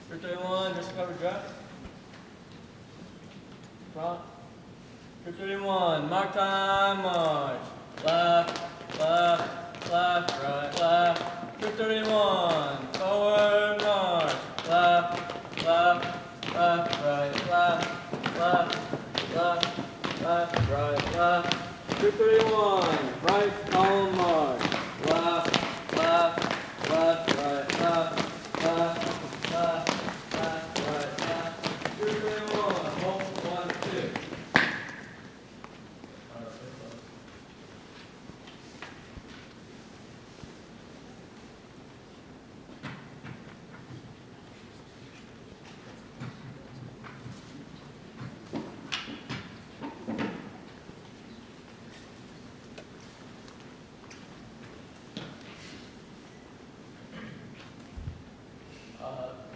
Troop 31, discover dress. Front. Troop 31, mark time, march. Left, left, left, right, left. Troop 31, forward, march. Left, left, left, right, left, left, left, left, right, left. Troop 31, right column march. Left, left, left, right, left, left, left, left, right, left. Troop 31, hold 1, 2.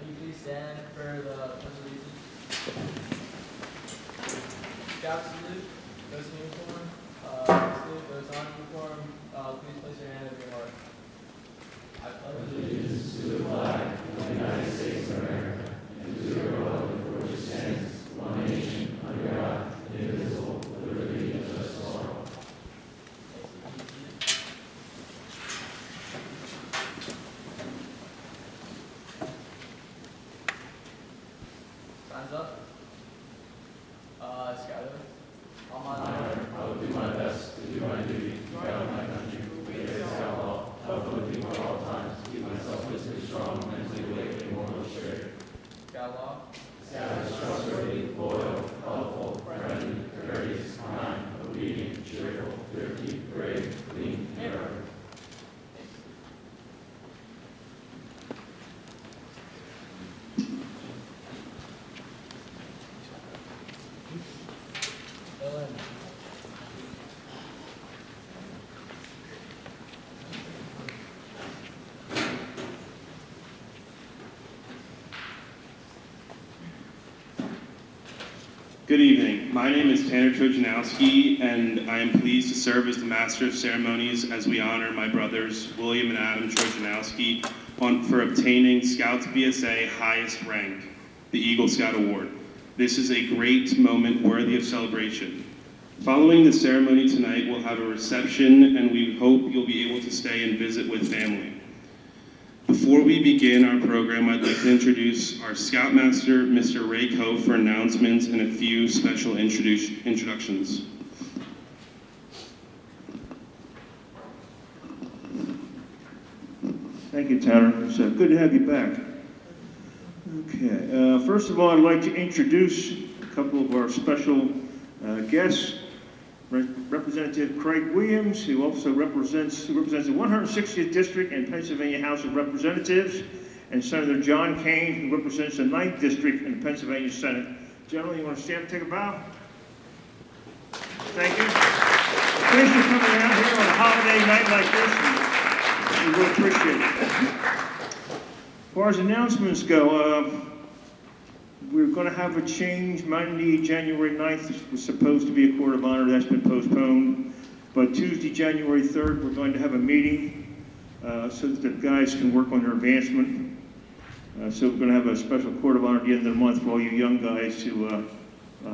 Will you please stand for the pledge of allegiance? Scout salute, those in uniform. Salute those on uniform. Please place your hand over your heart. I pledge allegiance to the flag of the United States of America and to the republic for which it stands, one nation, under God, indivisible, with liberty and justice for all. Signs up. Scout. On my honor, I will do my best to do my duty to guard my country, obey scout law, help other people at all times, keep myself physically strong, mentally awake, and morally straight. Scout law. Scout is trustworthy, loyal, helpful, friendly, courteous, kind, obedient, cheerful, thrifty, brave, clean, and reverent. Good evening. My name is Tanner Trojanowski, and I am pleased to serve as the Master of Ceremonies as we honor my brothers William and Adam Trojanowski for obtaining Scouts BSA highest rank, the Eagle Scout Award. This is a great moment worthy of celebration. Following the ceremony tonight, we'll have a reception, and we hope you'll be able to stay and visit with family. Before we begin our program, I'd like to introduce our Scoutmaster, Mr. Ray Coe, for announcements and a few special introductions. Thank you, Tanner. It's good to have you back. Okay. First of all, I'd like to introduce a couple of our special guests. Representative Craig Williams, who also represents the 160th District in Pennsylvania House of Representatives, and Senator John Kane, who represents the 9th District in the Pennsylvania Senate. Gentlemen, you want to stand and take a bow? Thank you. Thanks for coming out here on a holiday night like this. We really appreciate it. As far as announcements go, we're going to have a change. Monday, January 9th was supposed to be a Court of Honor. That's been postponed. But Tuesday, January 3rd, we're going to have a meeting so that the guys can work on their advancement. So we're going to have a special Court of Honor at the end of the month for all you young guys to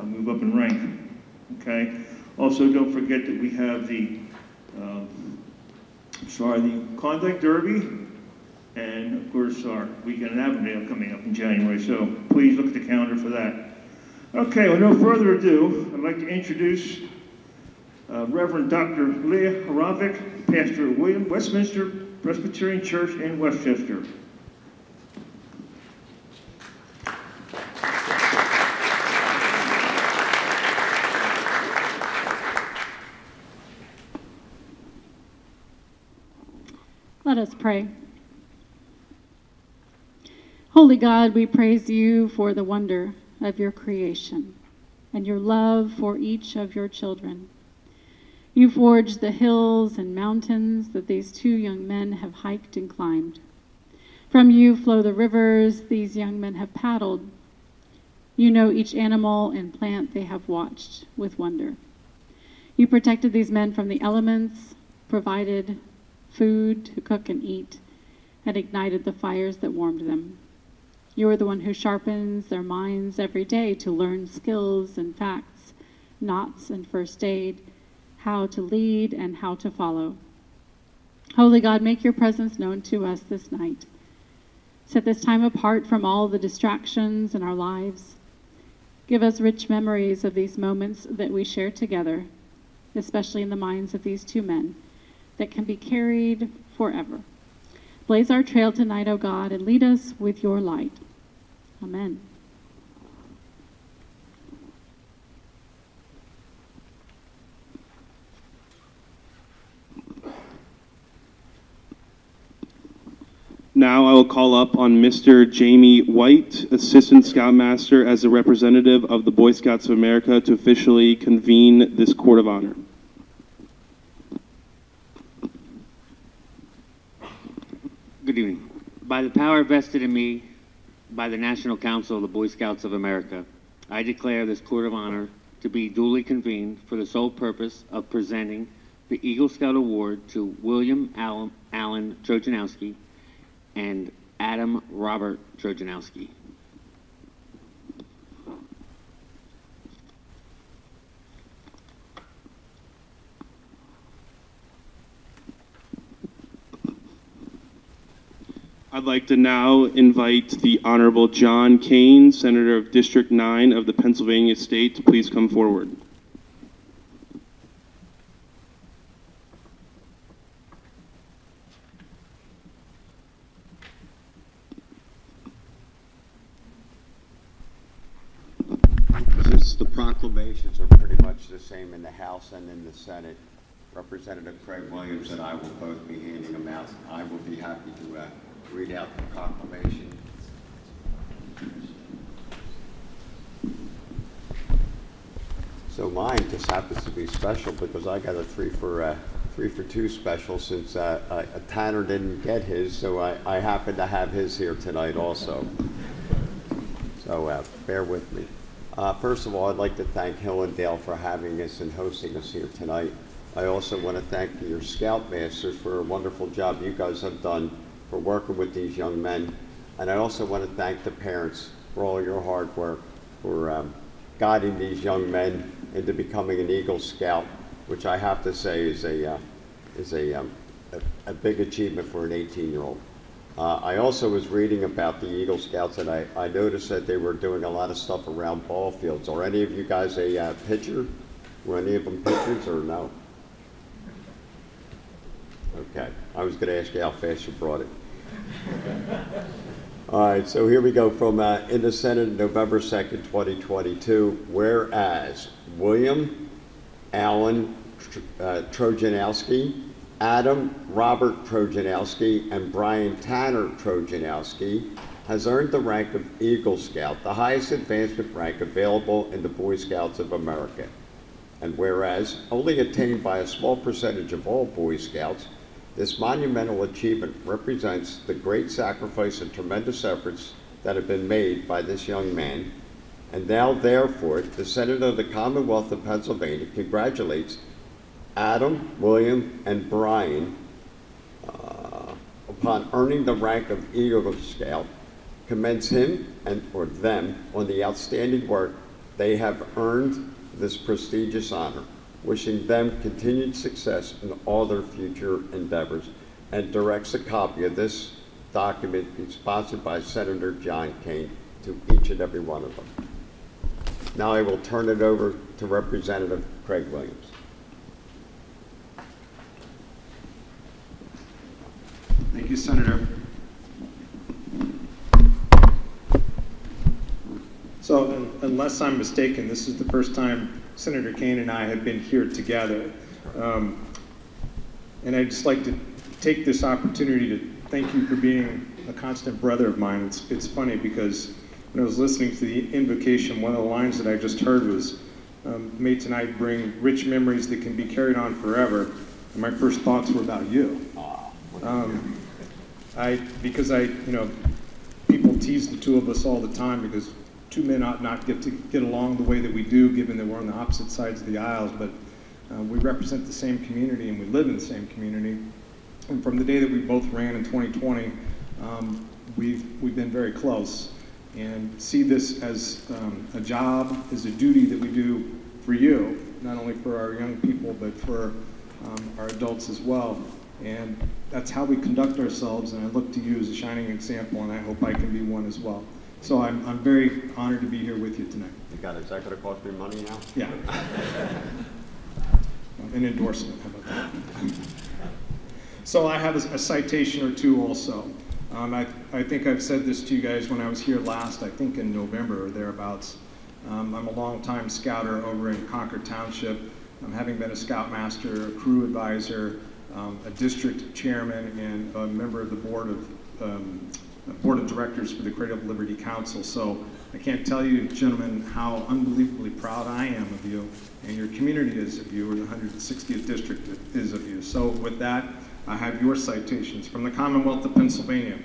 move up in rank. Okay? Also, don't forget that we have the Conduct Derby, and of course our weekend in Avondale coming up in January, so please look at the calendar for that. Okay, with no further ado, I'd like to introduce Reverend Dr. Leah Haravic, pastor at Westminster Presbyterian Church in Westchester. Let us pray. Holy God, we praise you for the wonder of your creation and your love for each of your children. You forged the hills and mountains that these two young men have hiked and climbed. From you flow the rivers these young men have paddled. You know each animal and plant they have watched with wonder. You protected these men from the elements, provided food to cook and eat, and ignited the fires that warmed them. You are the one who sharpens their minds every day to learn skills and facts, knots and first aid, how to lead and how to follow. Holy God, make your presence known to us this night. Set this time apart from all the distractions in our lives. Give us rich memories of these moments that we share together, especially in the minds of these two men, that can be carried forever. Blaze our trail tonight, O God, and lead us with your light. Amen. Now I will call up on Mr. Jamie White, Assistant Scoutmaster, as a representative of the Boy Scouts of America to officially convene this Court of Honor. Good evening. By the power vested in me by the National Council of the Boy Scouts of America, I declare this Court of Honor to be duly convened for the sole purpose of presenting the Eagle Scout Award to William Allen Trojanowski and Adam Robert Trojanowski. I'd like to now invite the Honorable John Kane, Senator of District 9 of the Pennsylvania State, to please come forward. Since the proclamations are pretty much the same in the House and in the Senate, Representative Craig Williams and I will both be handing them out. I will be happy to read out the proclamation. So mine just happens to be special because I got a 3 for 2 special since Tanner didn't get his, so I happen to have his here tonight also. So bear with me. First of all, I'd like to thank Hill and Dale for having us and hosting us here tonight. I also want to thank your Scoutmasters for a wonderful job you guys have done for working with these young men. And I also want to thank the parents for all your hard work, for guiding these young men into becoming an Eagle Scout, which I have to say is a big achievement for an 18-year-old. I also was reading about the Eagle Scouts, and I noticed that they were doing a lot of stuff around ball fields. Are any of you guys a pitcher? Were any of them pitchers or no? Okay, I was going to ask you how fast you brought it. All right, so here we go from in the Senate, November 2nd, 2022. Whereas William Allen Trojanowski, Adam Robert Trojanowski, and Brian Tanner Trojanowski has earned the rank of Eagle Scout, the highest advancement rank available in the Boy Scouts of America. And whereas only attained by a small percentage of all Boy Scouts, this monumental achievement represents the great sacrifice and tremendous efforts that have been made by this young man. And now, therefore, the Senate of the Commonwealth of Pennsylvania congratulates Adam, William, and Brian upon earning the rank of Eagle Scout, commends him or them on the outstanding work they have earned this prestigious honor, wishing them continued success in all their future endeavors, and directs a copy of this document be sponsored by Senator John Kane to each and every one of them. Now I will turn it over to Representative Craig Williams. Thank you, Senator. So, unless I'm mistaken, this is the first time Senator Kane and I have been here together. And I'd just like to take this opportunity to thank you for being a constant brother of mine. It's funny because when I was listening to the invocation, one of the lines that I just heard was, may tonight bring rich memories that can be carried on forever. And my first thoughts were about you. People tease the two of us all the time because two men ought not get along the way that we do, given that we're on the opposite sides of the aisles, but we represent the same community and we live in the same community. And from the day that we both ran in 2020, we've been very close. and see this as a job, as a duty that we do for you, not only for our young people, but for our adults as well. And that's how we conduct ourselves, and I look to you as a shining example, and I hope I can be one as well. So I'm very honored to be here with you tonight. You got it. Is that going to cost me money now? Yeah. An endorsement, how about that? So I have a citation or two also. I think I've said this to you guys when I was here last, I think in November or thereabouts. I'm a longtime scouter over in Concord Township. Having been a scoutmaster, a crew advisor, a district chairman, and a member of the board of directors for the Cradle of Liberty Council. So I can't tell you, gentlemen, how unbelievably proud I am of you, and your community is of you, or the 160th district is of you. So with that, I have your citations. From the Commonwealth of Pennsylvania,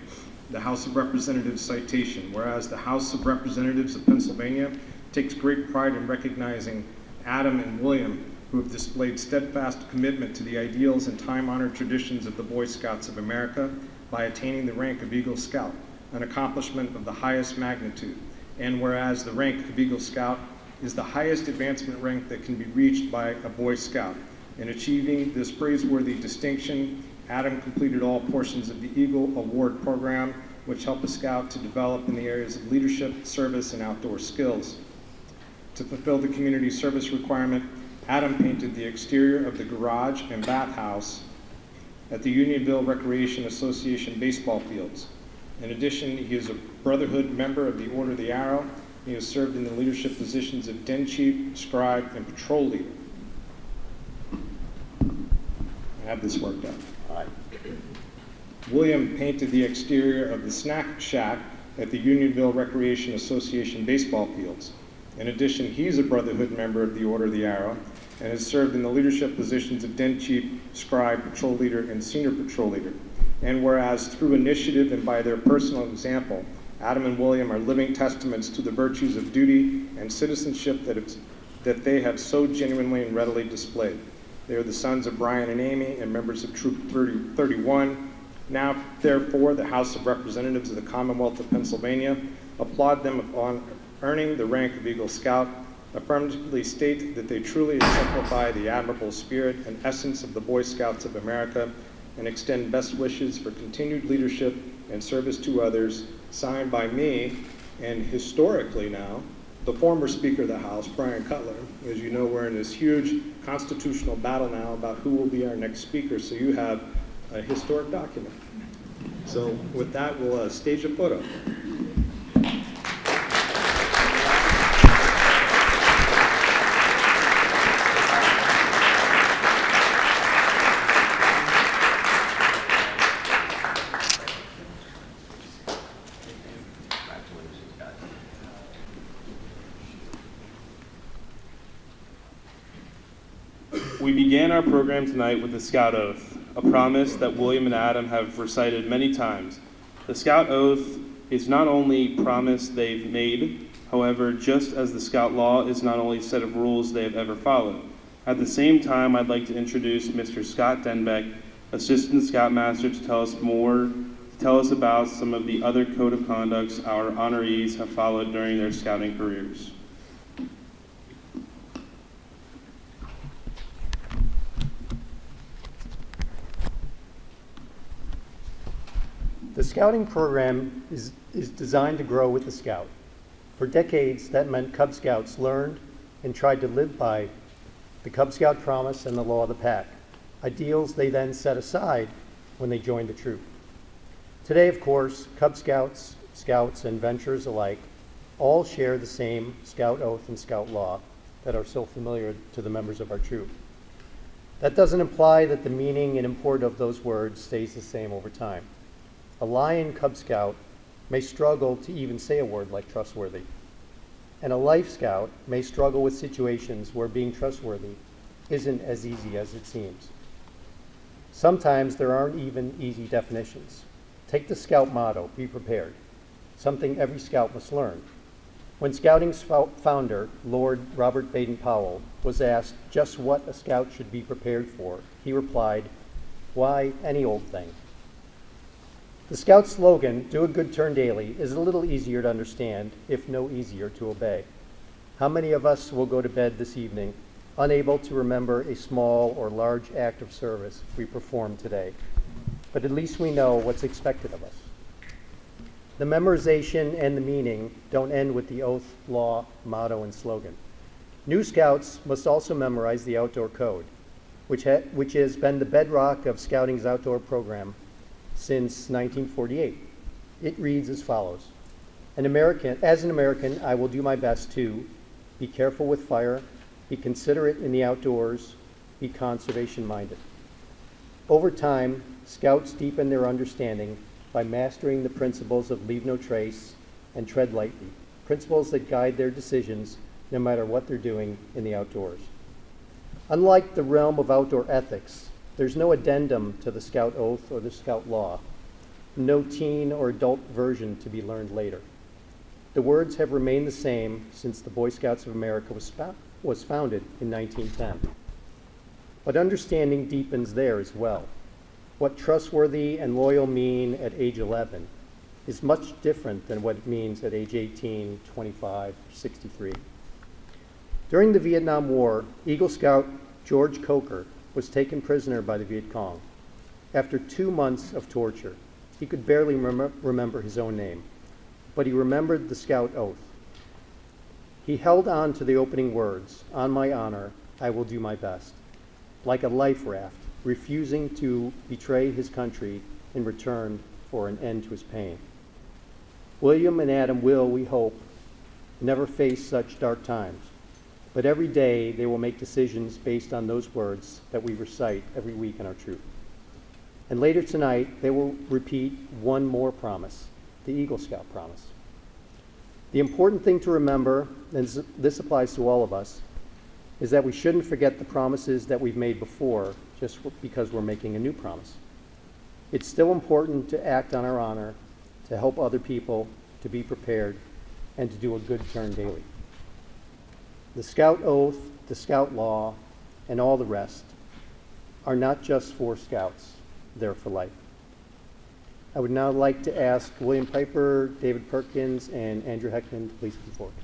the House of Representatives citation. Whereas the House of Representatives of Pennsylvania takes great pride in recognizing Adam and William, who have displayed steadfast commitment to the ideals and time-honored traditions of the Boy Scouts of America by attaining the rank of Eagle Scout, an accomplishment of the highest magnitude. And whereas the rank of Eagle Scout is the highest advancement rank that can be reached by a Boy Scout. In achieving this praiseworthy distinction, Adam completed all portions of the Eagle Award program, which help a scout to develop in the areas of leadership, service, and outdoor skills. To fulfill the community service requirement, Adam painted the exterior of the garage and bathhouse at the Unionville Recreation Association baseball fields. In addition, he is a Brotherhood member of the Order of the Arrow. He has served in the leadership positions of Den Chief, Scribe, and Patrol Leader. I have this worked out. All right. William painted the exterior of the snack shack at the Unionville Recreation Association baseball fields. In addition, he's a Brotherhood member of the Order of the Arrow and has served in the leadership positions of Den Chief, Scribe, Patrol Leader, and Senior Patrol Leader. And whereas through initiative and by their personal example, Adam and William are living testaments to the virtues of duty and citizenship that they have so genuinely and readily displayed. They are the sons of Brian and Amy and members of Troop 31. Now, therefore, the House of Representatives of the Commonwealth of Pennsylvania applaud them upon earning the rank of Eagle Scout, affirmatively state that they truly exemplify the admirable spirit and essence of the Boy Scouts of America, and extend best wishes for continued leadership and service to others, signed by me, and historically now, the former Speaker of the House, Brian Cutler. As you know, we're in this huge constitutional battle now about who will be our next speaker, so you have a historic document. So with that, we'll stage a photo. We began our program tonight with the Scout Oath, a promise that William and Adam have recited many times. The Scout Oath is not only a promise they've made, however, just as the Scout Law is not only a set of rules they have ever followed. At the same time, I'd like to introduce Mr. Scott Denbeck, Assistant Scoutmaster, to tell us about some of the other code of conducts our honorees have followed during their scouting careers. The scouting program is designed to grow with the scout. For decades, that meant Cub Scouts learned and tried to live by the Cub Scout promise and the law of the pack, ideals they then set aside when they joined the troop. Today, of course, Cub Scouts, Scouts, and Venturers alike all share the same Scout Oath and Scout Law that are so familiar to the members of our troop. That doesn't imply that the meaning and import of those words stays the same over time. A lion Cub Scout may struggle to even say a word like trustworthy, and a Life Scout may struggle with situations where being trustworthy isn't as easy as it seems. Sometimes there aren't even easy definitions. Take the Scout motto, be prepared, something every Scout must learn. When Scouting's founder, Lord Robert Baden-Powell, was asked just what a Scout should be prepared for, he replied, "Why, any old thing." The Scout slogan, "Do a good turn daily," is a little easier to understand, if no easier to obey. How many of us will go to bed this evening unable to remember a small or large act of service we performed today? But at least we know what's expected of us. The memorization and the meaning don't end with the oath, law, motto, and slogan. New Scouts must also memorize the outdoor code, which has been the bedrock of Scouting's outdoor program since 1948. It reads as follows. As an American, I will do my best to be careful with fire, be considerate in the outdoors, be conservation-minded. Over time, Scouts deepen their understanding by mastering the principles of leave no trace and tread lightly, principles that guide their decisions no matter what they're doing in the outdoors. Unlike the realm of outdoor ethics, there's no addendum to the Scout oath or the Scout law, no teen or adult version to be learned later. The words have remained the same since the Boy Scouts of America was founded in 1910. But understanding deepens there as well. What trustworthy and loyal mean at age 11 is much different than what it means at age 18, 25, or 63. During the Vietnam War, Eagle Scout George Coker was taken prisoner by the Viet Cong. After 2 months of torture, he could barely remember his own name, but he remembered the Scout oath. He held on to the opening words, "On my honor, I will do my best," like a life raft, refusing to betray his country in return for an end to his pain. William and Adam will, we hope, never face such dark times, but every day they will make decisions based on those words that we recite every week in our troop. And later tonight, they will repeat one more promise, the Eagle Scout promise. The important thing to remember, and this applies to all of us, is that we shouldn't forget the promises that we've made before just because we're making a new promise. It's still important to act on our honor, to help other people, to be prepared, and to do a good turn daily. The Scout oath, the Scout law, and all the rest are not just for Scouts, they're for life. I would now like to ask William Piper, David Perkins, and Andrew Heckman to please come forward.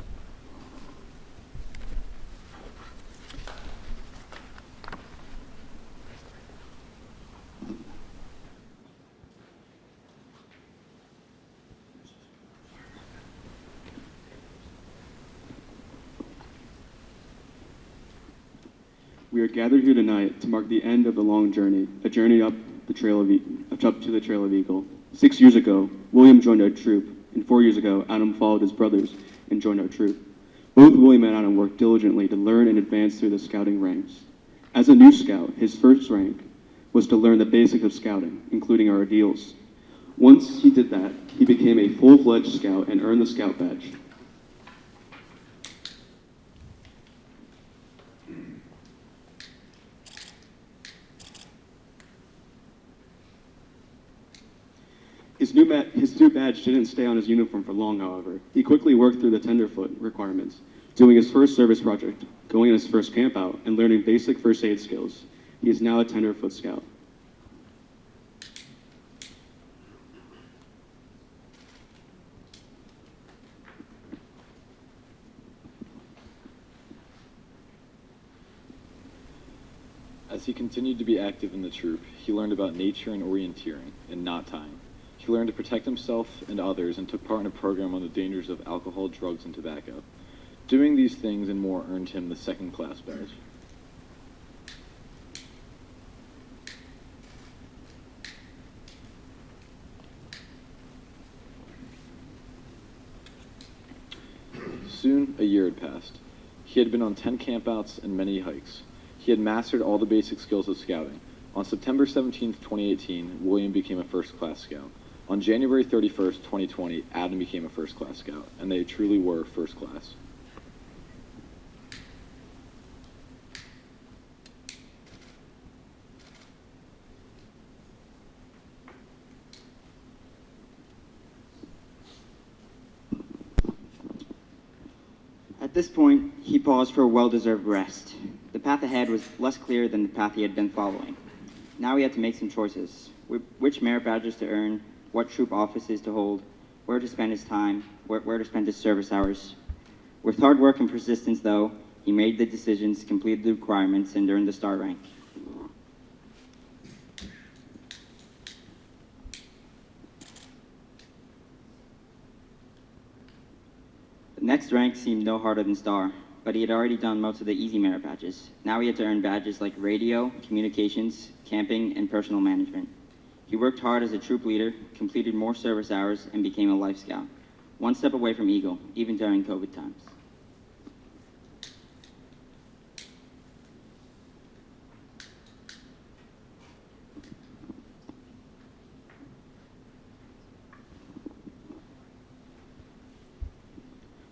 We are gathered here tonight to mark the end of the long journey, a journey up to the Trail of Eagle. 6 years ago, William joined our troop, and 4 years ago, Adam followed his brothers and joined our troop. Both William and Adam worked diligently to learn and advance through the Scouting ranks. As a new Scout, his first rank was to learn the basics of Scouting, including our ideals. Once he did that, he became a full-fledged Scout and earned the Scout badge. His new badge didn't stay on his uniform for long, however. He quickly worked through the tenderfoot requirements, doing his first service project, going on his first camp out, and learning basic first aid skills. He is now a tenderfoot Scout. As he continued to be active in the troop, he learned about nature and orienteering, and knot tying. He learned to protect himself and others and took part in a program on the dangers of alcohol, drugs, and tobacco. Doing these things and more earned him the second-class badge. Soon, a year had passed. He had been on 10 campouts and many hikes. He had mastered all the basic skills of Scouting. On September 17, 2018, William became a first-class Scout. On January 31st, 2020, Adam became a first-class Scout, and they truly were first class. At this point, he paused for a well-deserved rest. The path ahead was less clear than the path he had been following. Now he had to make some choices. Which merit badges to earn, what troop offices to hold, where to spend his time, where to spend his service hours. With hard work and persistence, though, he made the decisions, completed the requirements, and earned the star rank. The next rank seemed no harder than star, but he had already done most of the easy merit badges. Now he had to earn badges like radio, communications, camping, and personal management. He worked hard as a troop leader, completed more service hours, and became a Life Scout, one step away from Eagle, even during COVID times.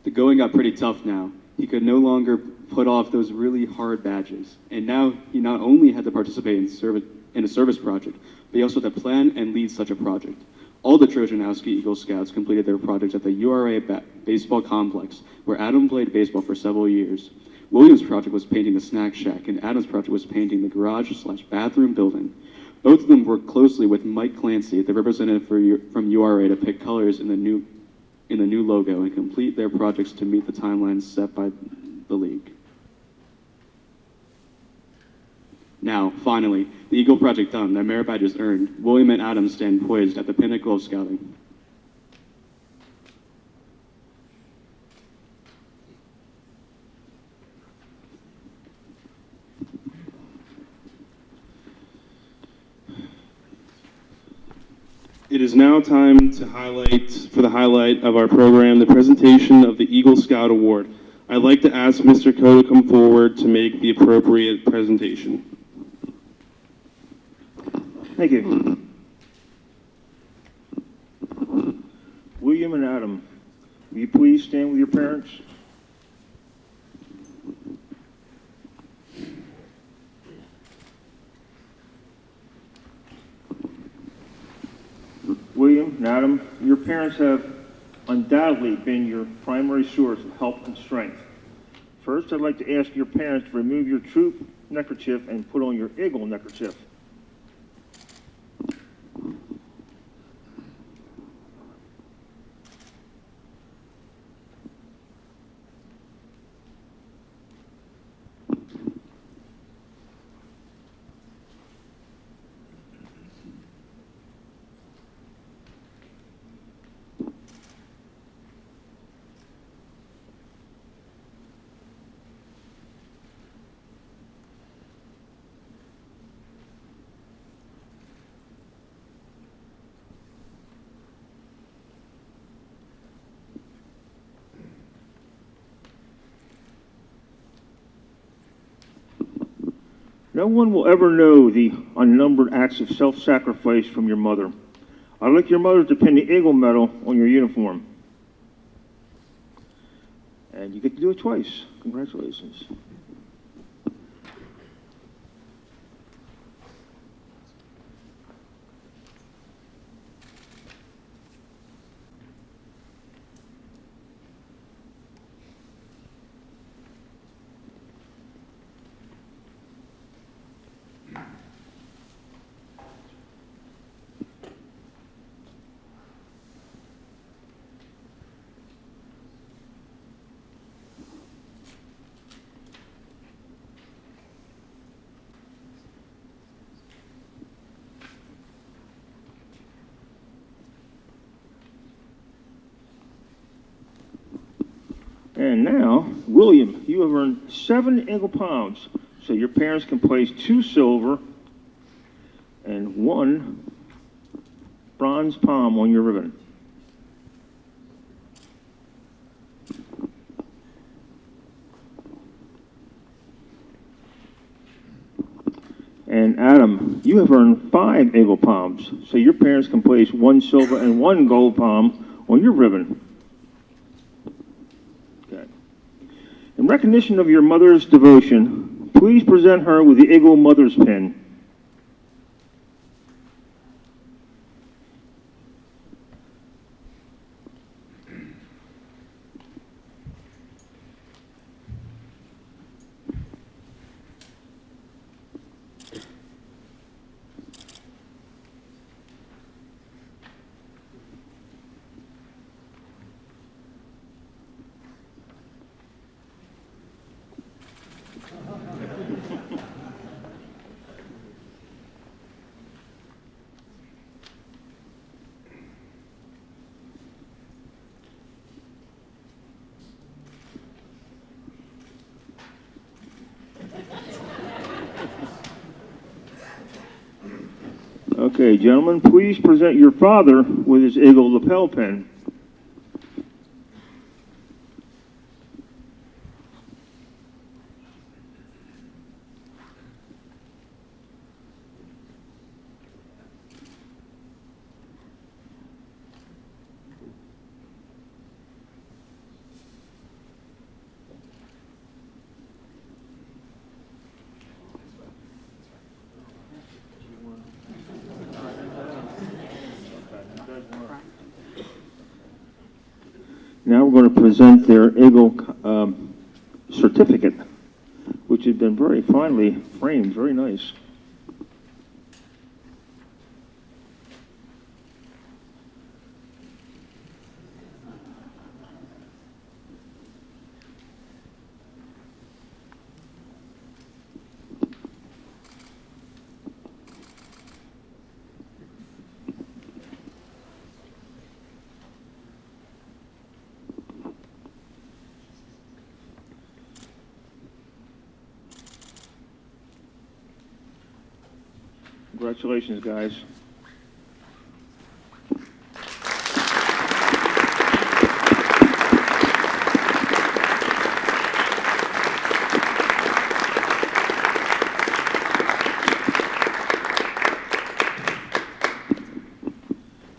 The going got pretty tough now. He could no longer put off those really hard badges. And now he not only had to participate in a service project, but he also had to plan and lead such a project. All the Trojanowski Eagle Scouts completed their projects at the URA baseball complex, where Adam played baseball for several years. William's project was painting the snack shack, and Adam's project was painting the garage/bathroom building. Both of them worked closely with Mike Clancy, the representative from URA, to pick colors in the new logo and complete their projects to meet the timelines set by the league. Now, finally, the Eagle project done, their merit badges earned, William and Adam stand poised at the pinnacle of scouting. It is now time to for the highlight of our program, the presentation of the Eagle Scout Award. I'd like to ask Mr. Coe to come forward to make the appropriate presentation. Thank you. William and Adam, will you please stand with your parents? William and Adam, your parents have undoubtedly been your primary source of help and strength. First, I'd like to ask your parents to remove your troop neckerchief and put on your Eagle neckerchief. No one will ever know the unnumbered acts of self-sacrifice from your mother. I'd like your mother to pin the Eagle Medal on your uniform. And you get to do it twice. Congratulations. And now, William, you have earned 7 Eagle Palms, so your parents can place 2 silver and 1 bronze palm on your ribbon. And Adam, you have earned 5 Eagle Palms, so your parents can place 1 silver and 1 gold palm on your ribbon. In recognition of your mother's devotion, please present her with the Eagle Mother's Pin. Okay, gentlemen, please present your father with his Eagle lapel pin. Now we're going to present their Eagle certificate, which has been very finely framed, very nice. Congratulations, guys.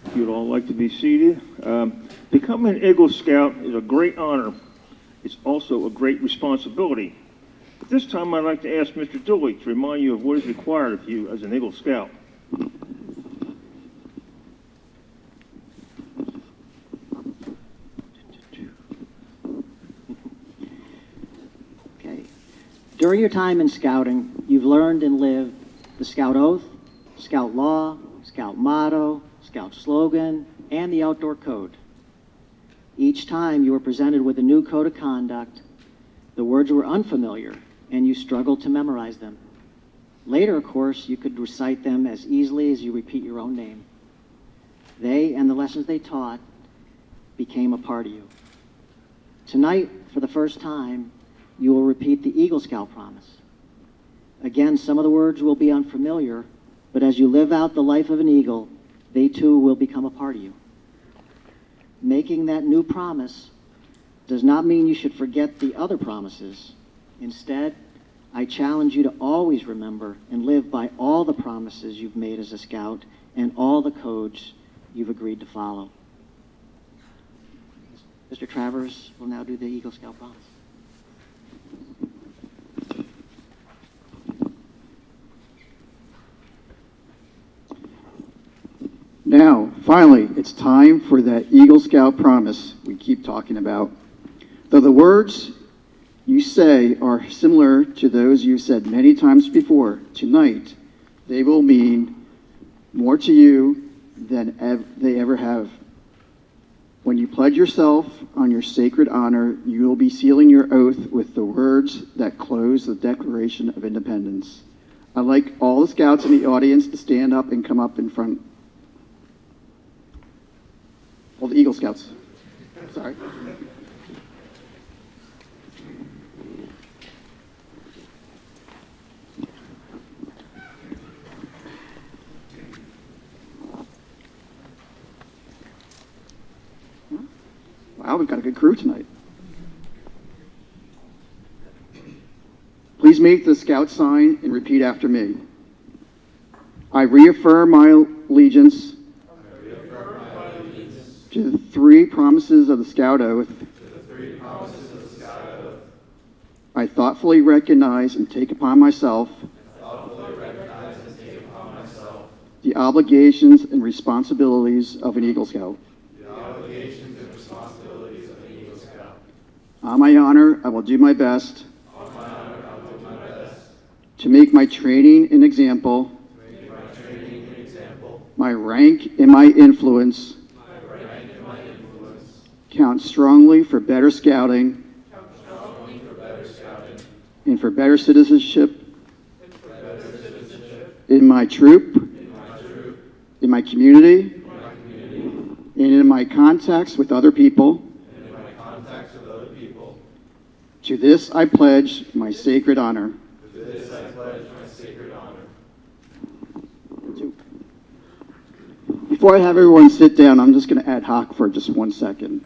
If you'd all like to be seated. Becoming an Eagle Scout is a great honor. It's also a great responsibility. At this time, I'd like to ask Mr. Dooley to remind you of what is required of you as an Eagle Scout. Okay. During your time in scouting, you've learned and lived the Scout Oath, Scout Law, Scout Motto, Scout Slogan, and the Outdoor Code. Each time you were presented with a new code of conduct, the words were unfamiliar, and you struggled to memorize them. Later, of course, you could recite them as easily as you repeat your own name. They and the lessons they taught became a part of you. Tonight, for the first time, you will repeat the Eagle Scout promise. Again, some of the words will be unfamiliar, but as you live out the life of an Eagle, they too will become a part of you. Making that new promise does not mean you should forget the other promises. Instead, I challenge you to always remember and live by all the promises you've made as a scout and all the codes you've agreed to follow. Mr. Travers will now do the Eagle Scout promise. Now, finally, it's time for that Eagle Scout promise we keep talking about. Though the words you say are similar to those you've said many times before, tonight they will mean more to you than they ever have. When you pledge yourself on your sacred honor, you will be sealing your oath with the words that close the Declaration of Independence. I'd like all the scouts in the audience to stand up and come up in front. All the Eagle Scouts. Sorry. Wow, we've got a good crew tonight. Please make the Scout sign and repeat after me. I reaffirm my allegiance to the three promises of the Scout Oath. I thoughtfully recognize and take upon myself the obligations and responsibilities of an Eagle Scout. On my honor, I will do my best to make my training an example, my rank and my influence count strongly for better scouting and for better citizenship in my troop, in my community, and in my contacts with other people. To this I pledge my sacred honor. before I have everyone sit down, I'm just going to ad hoc for just 1 second.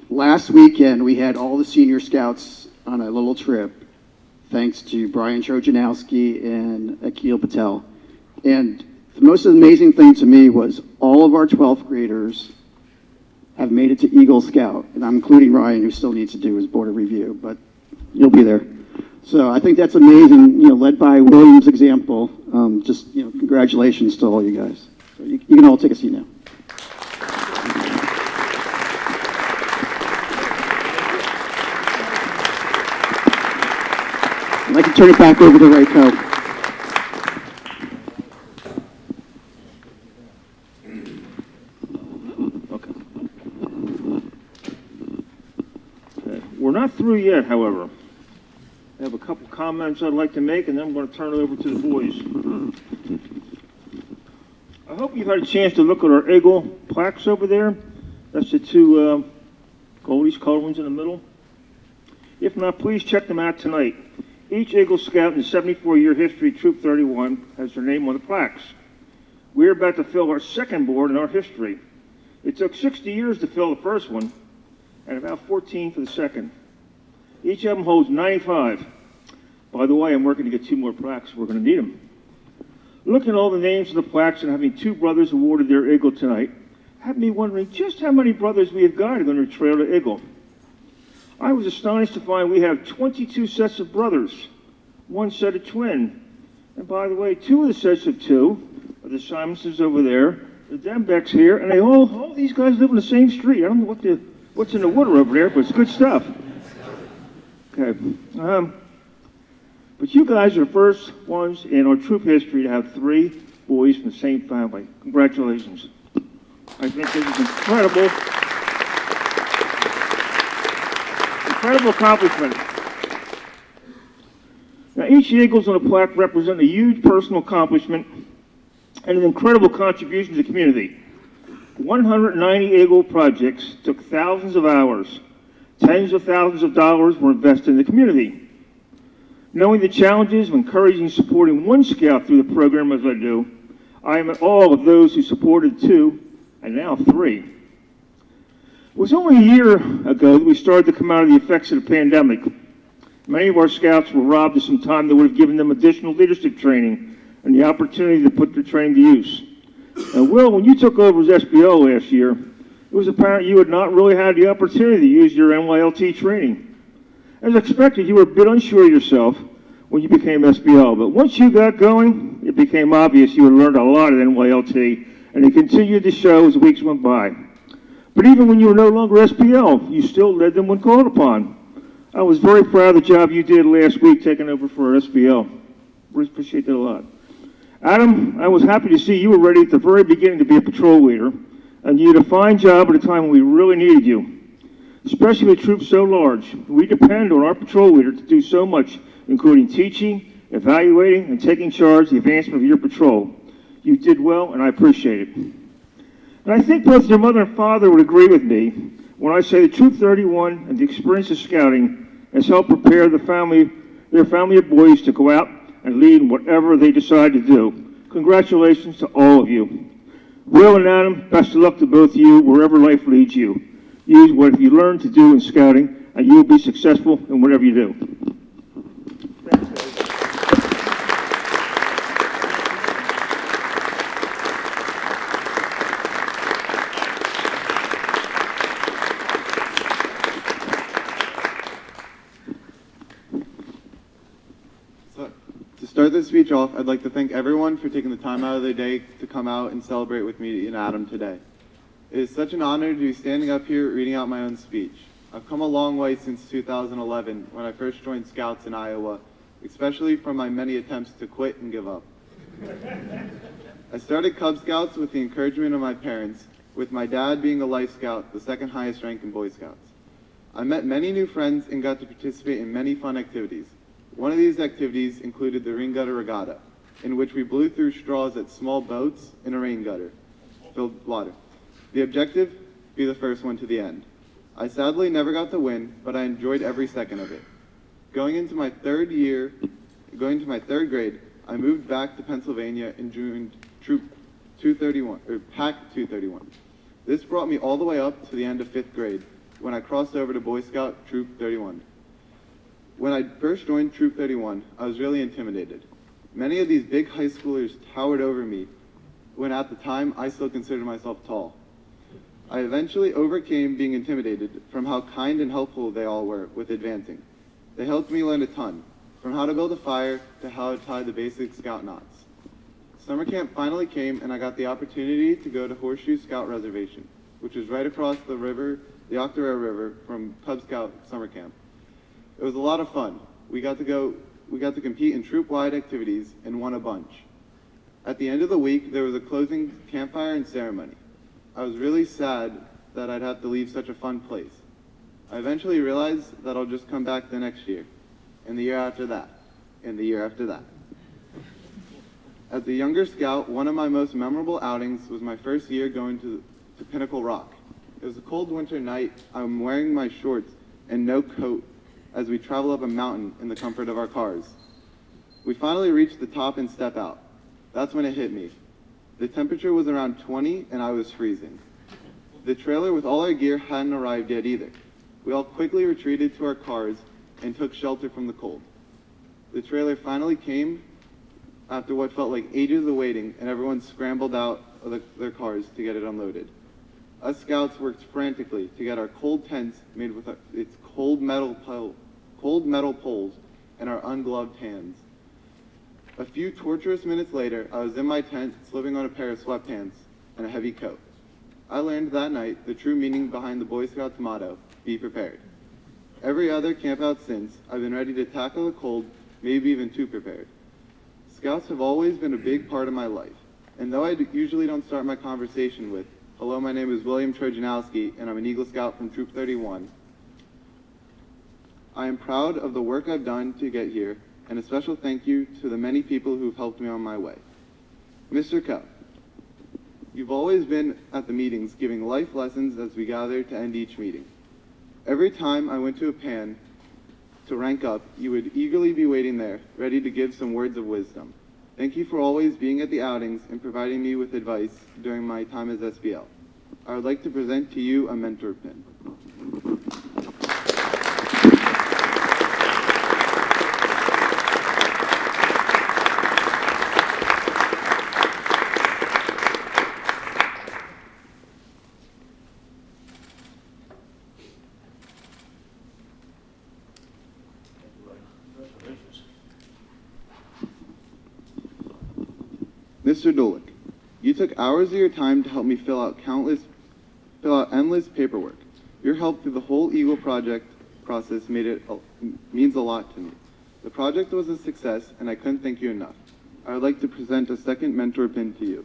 Last weekend, we had all the senior scouts on a little trip, thanks to Brian Trojanowski and Akil Patel. And the most amazing thing to me was all of our 12th graders have made it to Eagle Scout, and I'm including Ryan, who still needs to do his board of review, but you'll be there. So I think that's amazing, led by William's example. Congratulations to all you guys. So you can all take a seat now. I'd like to turn it back over to Rayco. We're not through yet, however. I have a couple comments I'd like to make, and then I'm going to turn it over to the boys. I hope you've had a chance to look at our Eagle plaques over there. That's the two goldies colored ones in the middle. If not, please check them out tonight. Each Eagle Scout in the 74-year history, Troop 31, has their name on the plaques. We're about to fill our second board in our history. It took 60 years to fill the first one, and about 14 for the second. Each of them holds 95. By the way, I'm working to get 2 more plaques. We're going to need them. Looking at all the names of the plaques and having 2 brothers awarded their Eagle tonight, had me wondering just how many brothers we have guided on their trail to Eagle. I was astonished to find we have 22 sets of brothers, 1 set of twin. And by the way, 2 of the sets of 2 are the Simonsons over there, the Dembecks here, and all these guys live on the same street. I don't know what's in the water over there, but it's good stuff. Okay. But you guys are the first ones in our troop history to have 3 boys from the same family. Congratulations. I think this is incredible accomplishment. Now, each Eagles on the plaque represent a huge personal accomplishment and an incredible contribution to the community. 190 Eagle projects took thousands of hours. Tens of thousands of dollars were invested in the community. Knowing the challenges of encouraging and supporting 1 Scout through the program as I do, I am in awe of those who supported 2 and now 3. It was only a year ago that we started to come out of the effects of the pandemic. Many of our Scouts were robbed of some time that would have given them additional leadership training and the opportunity to put their training to use. Now, Will, when you took over as SBO last year, it was apparent you had not really had the opportunity to use your NYLT training. As expected, you were a bit unsure of yourself when you became SBO, but once you got going, it became obvious you had learned a lot at NYLT, and it continued to show as weeks went by. But even when you were no longer SBO, you still led them when called upon. I was very proud of the job you did last week taking over for our SBO. Really appreciate that a lot. Adam, I was happy to see you were ready at the very beginning to be a patrol leader, and you did a fine job at a time when we really needed you. Especially with troops so large, we depend on our patrol leader to do so much, including teaching, evaluating, and taking charge of the advancement of your patrol. You did well, and I appreciate it. And I think both your mother and father would agree with me when I say that Troop 31 and the experience of scouting has helped prepare their family of boys to go out and lead in whatever they decide to do. Congratulations to all of you. Will and Adam, best of luck to both of you wherever life leads you. Use what you learn to do in scouting, and you will be successful in whatever you do. To start this speech off, I'd like to thank everyone for taking the time out of their day to come out and celebrate with me and Adam today. It is such an honor to be standing up here reading out my own speech. I've come a long way since 2011 when I first joined Scouts in Iowa, especially from my many attempts to quit and give up. I started Cub Scouts with the encouragement of my parents, with my dad being a Life Scout, the second highest rank in Boy Scouts. I met many new friends and got to participate in many fun activities. One of these activities included the rain gutter regatta, in which we blew through straws at small boats in a rain gutter filled with water. The objective, be the first one to the end. I sadly never got to win, but I enjoyed every second of it. Going into my third grade, I moved back to Pennsylvania and joined Troop 231, or Pack 231. This brought me all the way up to the end of 5th grade, when I crossed over to Boy Scout Troop 31. When I first joined Troop 31, I was really intimidated. Many of these big high schoolers towered over me, when at the time I still considered myself tall. I eventually overcame being intimidated from how kind and helpful they all were with advancing. They helped me learn a ton, from how to build a fire to how to tie the basic Scout knots. Summer camp finally came and I got the opportunity to go to Horseshoe Scout Reservation, which is right across the river, the Octorara River, from Cub Scout summer camp. It was a lot of fun. We got to compete in troop-wide activities and won a bunch. At the end of the week, there was a closing campfire and ceremony. I was really sad that I'd have to leave such a fun place. I eventually realized that I'll just come back the next year, and the year after that, and the year after that. As a younger scout, one of my most memorable outings was my first year going to Pinnacle Rock. It was a cold winter night. I'm wearing my shorts and no coat as we travel up a mountain in the comfort of our cars. We finally reached the top and step out. That's when it hit me. The temperature was around 20 and I was freezing. The trailer with all our gear hadn't arrived yet either. We all quickly retreated to our cars and took shelter from the cold. The trailer finally came after what felt like ages of waiting, and everyone scrambled out of their cars to get it unloaded. Us scouts worked frantically to get our cold tents made with its cold metal poles and our ungloved hands. A few torturous minutes later, I was in my tent, slipping on a pair of sweatpants and a heavy coat. I learned that night the true meaning behind the Boy Scouts motto, be prepared. Every other campout since, I've been ready to tackle the cold, maybe even too prepared. Scouts have always been a big part of my life, and though I usually don't start my conversation with, "Hello, my name is William Trojanowski, and I'm an Eagle Scout from Troop 31," I am proud of the work I've done to get here, and a special thank you to the many people who've helped me on my way. Mr. Cup, you've always been at the meetings giving life lessons as we gather to end each meeting. Every time I went to a pan to rank up, you would eagerly be waiting there, ready to give some words of wisdom. Thank you for always being at the outings and providing me with advice during my time as SBL. I would like to present to you a mentor pin. Mr. Dolik, you took hours of your time to help me fill out endless paperwork. Your help through the whole Eagle project process means a lot to me. The project was a success, and I couldn't thank you enough. I would like to present a second mentor pin to you.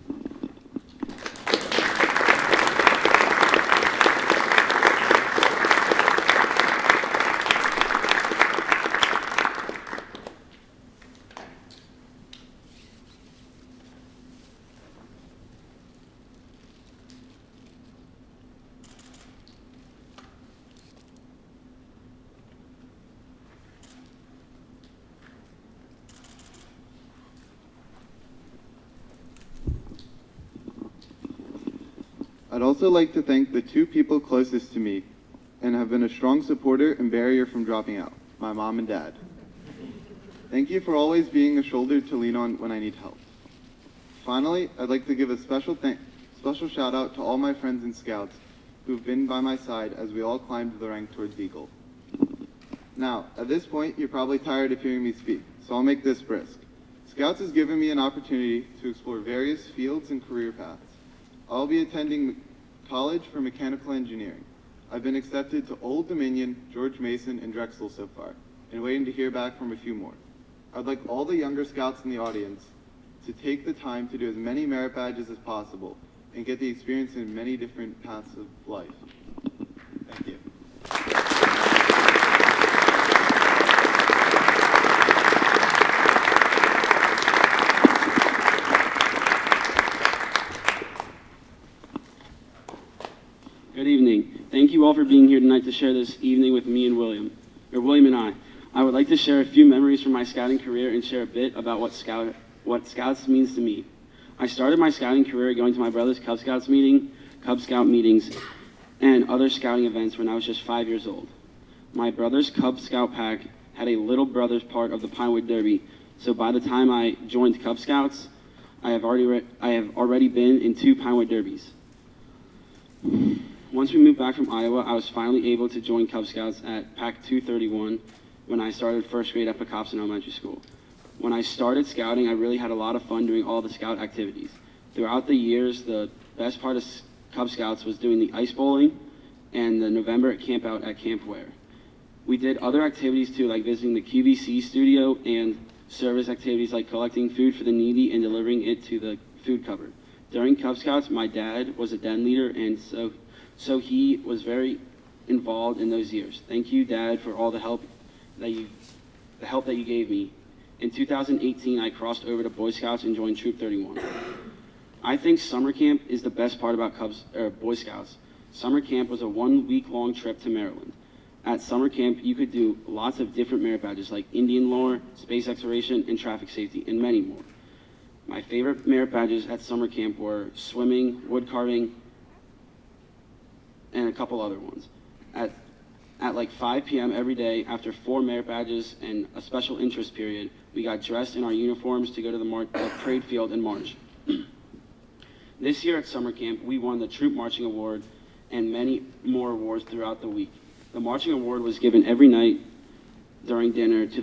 I'd also like to thank the two people closest to me and have been a strong supporter and barrier from dropping out, my mom and dad. Thank you for always being a shoulder to lean on when I need help. Finally, I'd like to give a special shout out to all my friends and scouts who've been by my side as we all climbed the rank towards Eagle. Now, at this point, you're probably tired of hearing me speak, so I'll make this brisk. Scouts has given me an opportunity to explore various fields and career paths. I'll be attending college for mechanical engineering. I've been accepted to Old Dominion, George Mason, and Drexel so far, and waiting to hear back from a few more. I'd like all the younger scouts in the audience to take the time to do as many merit badges as possible and get the experience in many different paths of life. Thank you. Good evening. Thank you all for being here tonight to share this evening with me and William and I. I would like to share a few memories from my scouting career and share a bit about what Scouts means to me. I started my scouting career going to my brother's Cub Scouts meeting, Cub Scout meetings, and other scouting events when I was just 5 years old. My brother's Cub Scout pack had a little brother's part of the Pinewood Derby, so by the time I joined Cub Scouts, I have already been in 2 Pinewood Derbies. Once we moved back from Iowa, I was finally able to join Cub Scouts at Pack 231 when I started first grade at Pecopson Elementary School. When I started scouting, I really had a lot of fun doing all the scout activities. Throughout the years, the best part of Cub Scouts was doing the ice bowling and the November camp out at Camp Ware. We did other activities too, like visiting the QVC studio and service activities like collecting food for the needy and delivering it to the food cupboard. During Cub Scouts, my dad was a den leader, and so he was very involved in those years. Thank you, Dad, for all the help that you gave me. In 2018, I crossed over to Boy Scouts and joined Troop 31. I think summer camp is the best part about Boy Scouts. Summer camp was a 1-week-long trip to Maryland. At summer camp, you could do lots of different merit badges like Indian lore, space exploration, and traffic safety, and many more. My favorite merit badges at summer camp were swimming, wood carving, and a couple other ones. At like 5 p.m. every day, after 4 merit badges and a special interest period, we got dressed in our uniforms to go to the parade field and march. This year at summer camp, we won the Troop Marching Award and many more awards throughout the week. The marching award was given every night during dinner to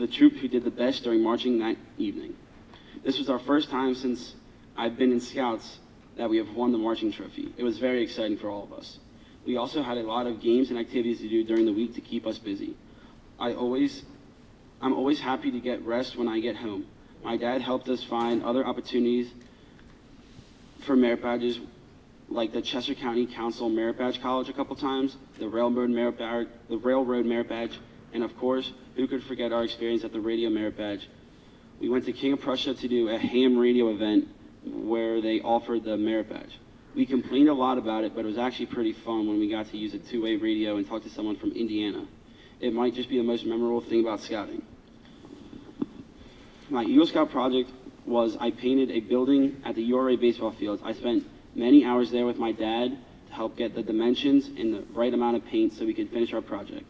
the troop who did the best during marching that evening. This was our first time since I've been in Scouts that we have won the marching trophy. It was very exciting for all of us. We also had a lot of games and activities to do during the week to keep us busy. I'm always happy to get rest when I get home. My dad helped us find other opportunities for merit badges, like the Chester County Council Merit Badge College a couple times, the Railroad Merit Badge, and of course, who could forget our experience at the Radio Merit Badge. We went to King of Prussia to do a ham radio event where they offered the Merit Badge. We complained a lot about it, but it was actually pretty fun when we got to use a 2-way radio and talk to someone from Indiana. It might just be the most memorable thing about scouting. My Eagle Scout project was I painted a building at the URA baseball fields. I spent many hours there with my dad to help get the dimensions and the right amount of paint so we could finish our project.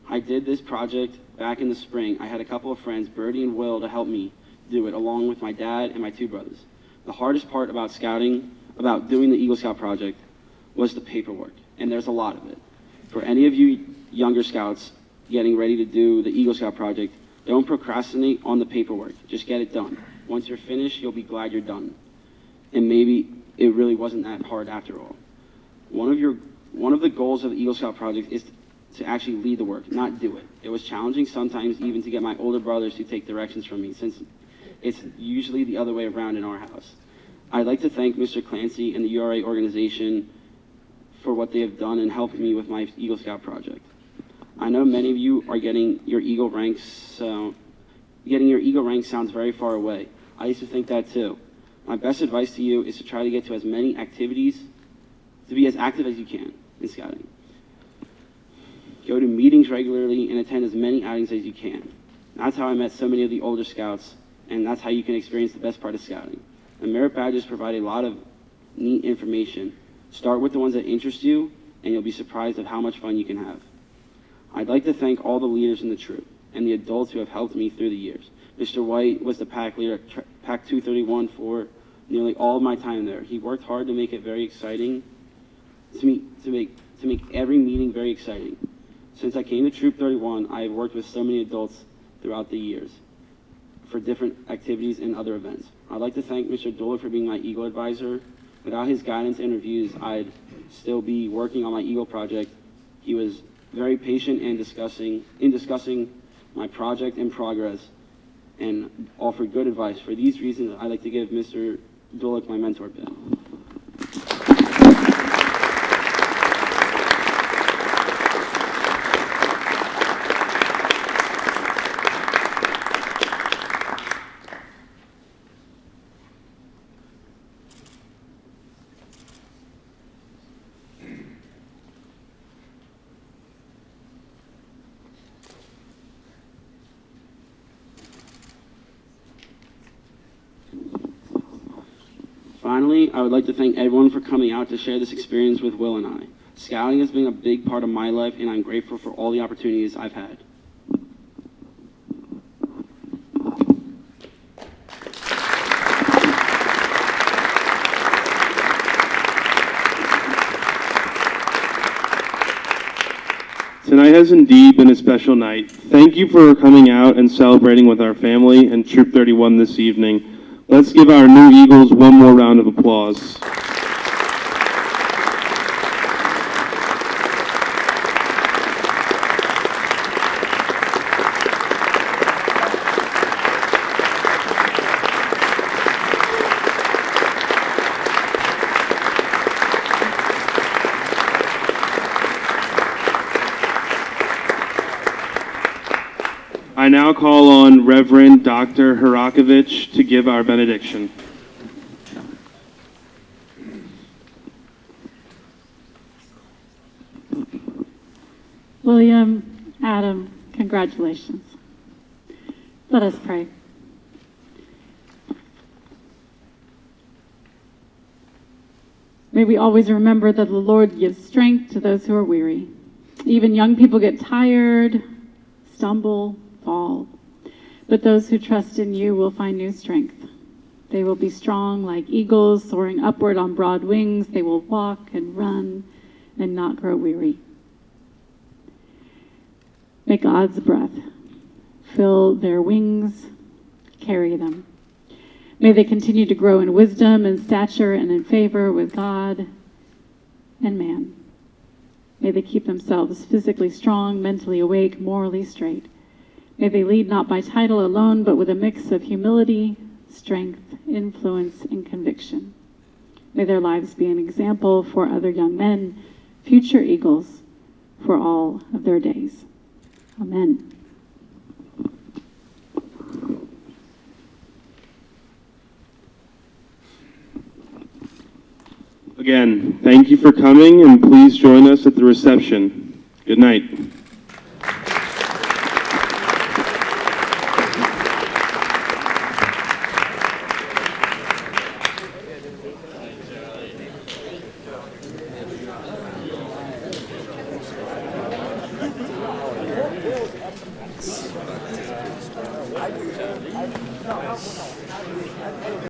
I did this project back in the spring. I had a couple of friends, Birdie and Will, to help me do it, along with my dad and my 2 brothers. The hardest part about scouting, about doing the Eagle Scout project, was the paperwork, and there's a lot of it. For any of you younger scouts getting ready to do the Eagle Scout project, don't procrastinate on the paperwork. Just get it done. Once you're finished, you'll be glad you're done. And maybe it really wasn't that hard after all. One of the goals of the Eagle Scout project is to actually lead the work, not do it. It was challenging sometimes even to get my older brothers to take directions from me, since it's usually the other way around in our house. I'd like to thank Mr. Clancy and the URA organization for what they have done and helped me with my Eagle Scout project. I know many of you are getting your Eagle ranks, so getting your Eagle rank sounds very far away. I used to think that too. My best advice to you is to try to get to as many activities, to be as active as you can in scouting. Go to meetings regularly and attend as many outings as you can. That's how I met so many of the older scouts, and that's how you can experience the best part of scouting. The merit badges provide a lot of neat information. Start with the ones that interest you, and you'll be surprised at how much fun you can have. I'd like to thank all the leaders in the troop and the adults who have helped me through the years. Mr. White was the pack leader at Pack 231 for nearly all of my time there. He worked hard to make it very exciting, to make every meeting very exciting. Since I came to Troop 31, I have worked with so many adults throughout the years for different activities and other events. I'd like to thank Mr. Duller for being my Eagle advisor. Without his guidance and reviews, I'd still be working on my Eagle project. He was very patient in discussing my project and progress, and offered good advice. For these reasons, I'd like to give Mr. Dulick my mentor bid. Finally, I would like to thank everyone for coming out to share this experience with Will and I. Scouting has been a big part of my life, and I'm grateful for all the opportunities I've had. Tonight has indeed been a special night. Thank you for coming out and celebrating with our family and Troop 31 this evening. Let's give our new Eagles one more round of applause. I now call on Reverend Dr. Harakovich to give our benediction. William, Adam, congratulations. Let us pray. May we always remember that the Lord gives strength to those who are weary. Even young people get tired, stumble, fall. But those who trust in you will find new strength. They will be strong like eagles, soaring upward on broad wings. They will walk and run and not grow weary. May God's breath fill their wings, carry them. May they continue to grow in wisdom and stature and in favor with God and man. May they keep themselves physically strong, mentally awake, morally straight. May they lead not by title alone, but with a mix of humility, strength, influence, and conviction. May their lives be an example for other young men, future eagles, for all of their days. Amen. Again, thank you for coming, and please join us at the reception. Good night.